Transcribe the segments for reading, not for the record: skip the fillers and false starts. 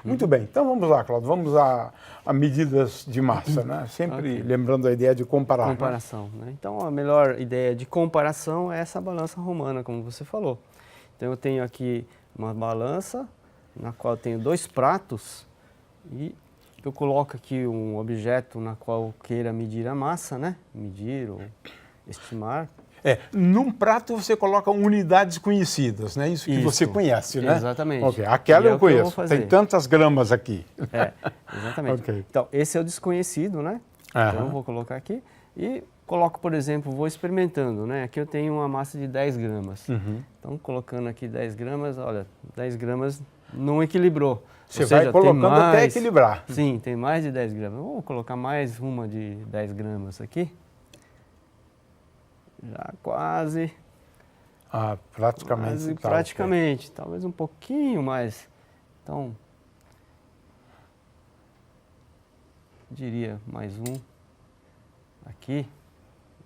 Muito bem, então vamos lá, Cláudio, vamos a medidas de massa, né? Sempre lembrando a ideia de comparar. Comparação, né? Então a melhor ideia de comparação é essa balança romana, como você falou. Então eu tenho aqui uma balança na qual eu tenho 2 pratos e eu coloco aqui um objeto na qual eu queira medir a massa, né? Medir ou estimar. Num prato você coloca unidades conhecidas, né? Isso que você conhece, né? Exatamente. Ok, aquela eu conheço, tem tantas gramas aqui. Exatamente. Ok. Então, esse é o desconhecido, né? Então, eu vou colocar aqui e coloco, por exemplo, vou experimentando, né? Aqui eu tenho uma massa de 10 gramas. Então, colocando aqui 10 gramas, olha, 10 gramas não equilibrou. Você vai colocando até equilibrar. Sim, tem mais de 10 gramas. Vou colocar mais uma de 10 gramas aqui. Já quase. Praticamente. Praticamente, talvez um pouquinho mais. Então, diria mais um aqui.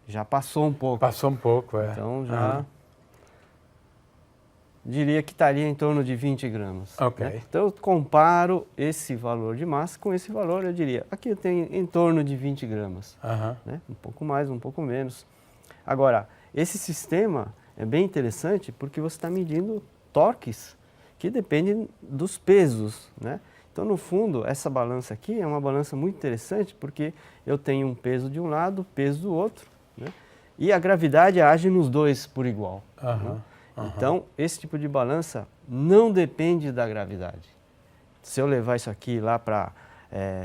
Já passou um pouco. Passou um pouco, Então, já diria que estaria em torno de 20 gramas. Ok. Né? Então, eu comparo esse valor de massa com esse valor, eu diria, aqui eu tenho em torno de 20 gramas. Né? Um pouco mais, um pouco menos. Agora, esse sistema é bem interessante porque você está medindo torques que dependem dos pesos, né? Então, no fundo, essa balança aqui é uma balança muito interessante porque eu tenho um peso de um lado, peso do outro, né? E a gravidade age nos dois por igual. Né? Então, esse tipo de balança não depende da gravidade. Se eu levar isso aqui lá para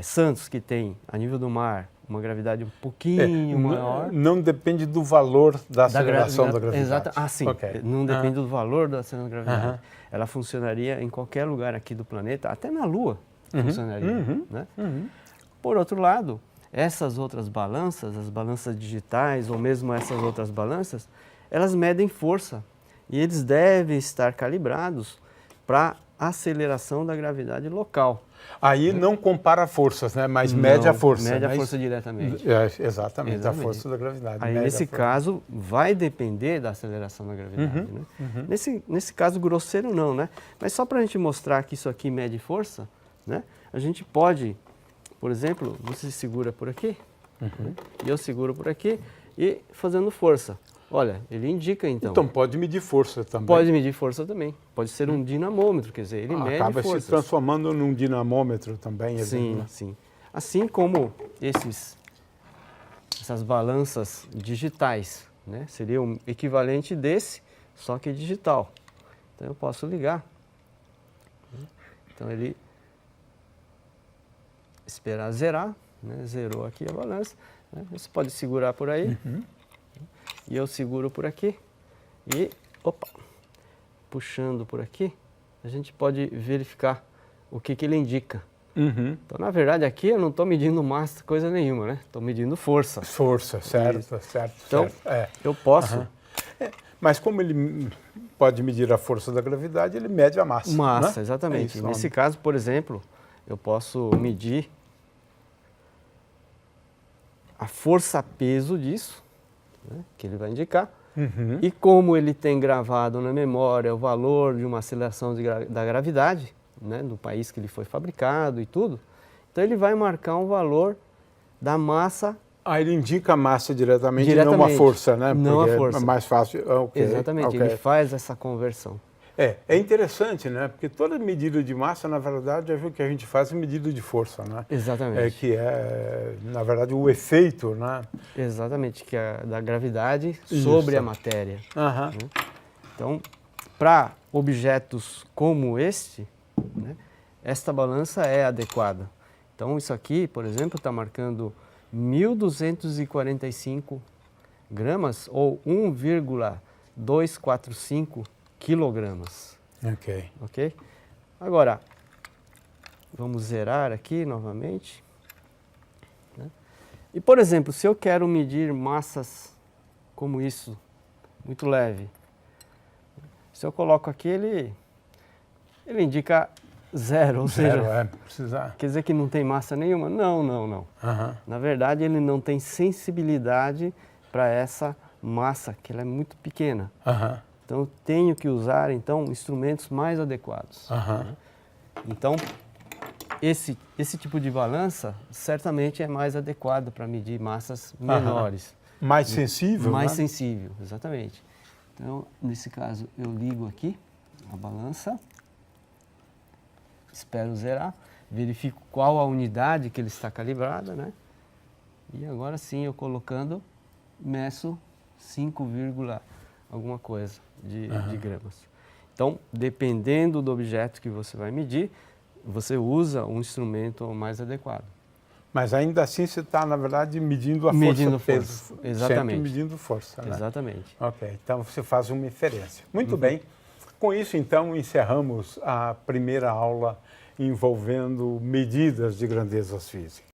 Santos, que tem, a nível do mar, uma gravidade um pouquinho maior. Não depende do valor da aceleração da gravidade. Exato. Sim. Não depende do valor da aceleração da gravidade. Ela funcionaria em qualquer lugar aqui do planeta, até na Lua funcionaria. Né? Por outro lado, essas outras balanças, as balanças digitais ou mesmo essas outras balanças, elas medem força e eles devem estar calibrados para a aceleração da gravidade local. Aí não compara forças, né? Mas mede a força. Mede a força diretamente. Exatamente, a força da gravidade. Aí, nesse caso, vai depender da aceleração da gravidade. Né? Nesse caso, grosseiro não, né? Mas só para a gente mostrar que isso aqui mede força, né? A gente pode, por exemplo, você segura por aqui, né? E eu seguro por aqui e fazendo força. Olha, ele indica então. Então pode medir força também. Pode medir força também. Pode ser um dinamômetro, quer dizer, ele mede acaba forças. se transformando num dinamômetro também. Sim, sim. Assim como essas balanças digitais, né? Seria o equivalente desse, só que digital. Então eu posso ligar. Então ele esperar zerar, né? Zerou aqui a balança. Né? Você pode segurar por aí. E eu seguro por aqui e, puxando por aqui, a gente pode verificar o que ele indica. Então, na verdade, aqui eu não estou medindo massa, coisa nenhuma, né? Estou medindo força. Força, certo. Então, eu posso... Mas como ele pode medir a força da gravidade, ele mede a massa. Massa, né? exatamente. Isso, Nesse caso, por exemplo, eu posso medir a força-peso disso, né, que ele vai indicar, e como ele tem gravado na memória o valor de uma aceleração da gravidade, né, do país que ele foi fabricado e tudo, então ele vai marcar um valor da massa. Ele indica a massa diretamente, não a força, né? Não porque a força. É mais fácil. Exatamente, ele faz essa conversão. É interessante, né? Porque toda medida de massa, na verdade, é o que a gente faz é medida de força, né? Exatamente. Que é, na verdade, o efeito, né? Exatamente, que é da gravidade sobre a matéria. Né? Então, para objetos como este, né, esta balança é adequada. Então, isso aqui, por exemplo, está marcando 1.245 gramas ou 1,245 quilogramas. Ok? Agora, vamos zerar aqui novamente. Né? E, por exemplo, se eu quero medir massas como isso, muito leve, se eu coloco aqui, ele indica zero, ou seja, quer dizer que não tem massa nenhuma? Não. Na verdade, ele não tem sensibilidade para essa massa, que ela é muito pequena. Então, eu tenho que usar, então, instrumentos mais adequados. Então, esse tipo de balança certamente é mais adequado para medir massas menores. Mais sensível, Mais né? sensível, exatamente. Então, nesse caso, eu ligo aqui a balança, espero zerar, verifico qual a unidade que ele está calibrada, né? E agora sim, eu colocando, meço 5, alguma coisa de gramas. Então, dependendo do objeto que você vai medir, você usa um instrumento mais adequado. Mas ainda assim você está, na verdade, medindo a força-peso. Exatamente. Sempre medindo força, né? Exatamente. Ok, então você faz uma inferência. Muito bem. Com isso, então, encerramos a primeira aula envolvendo medidas de grandezas físicas.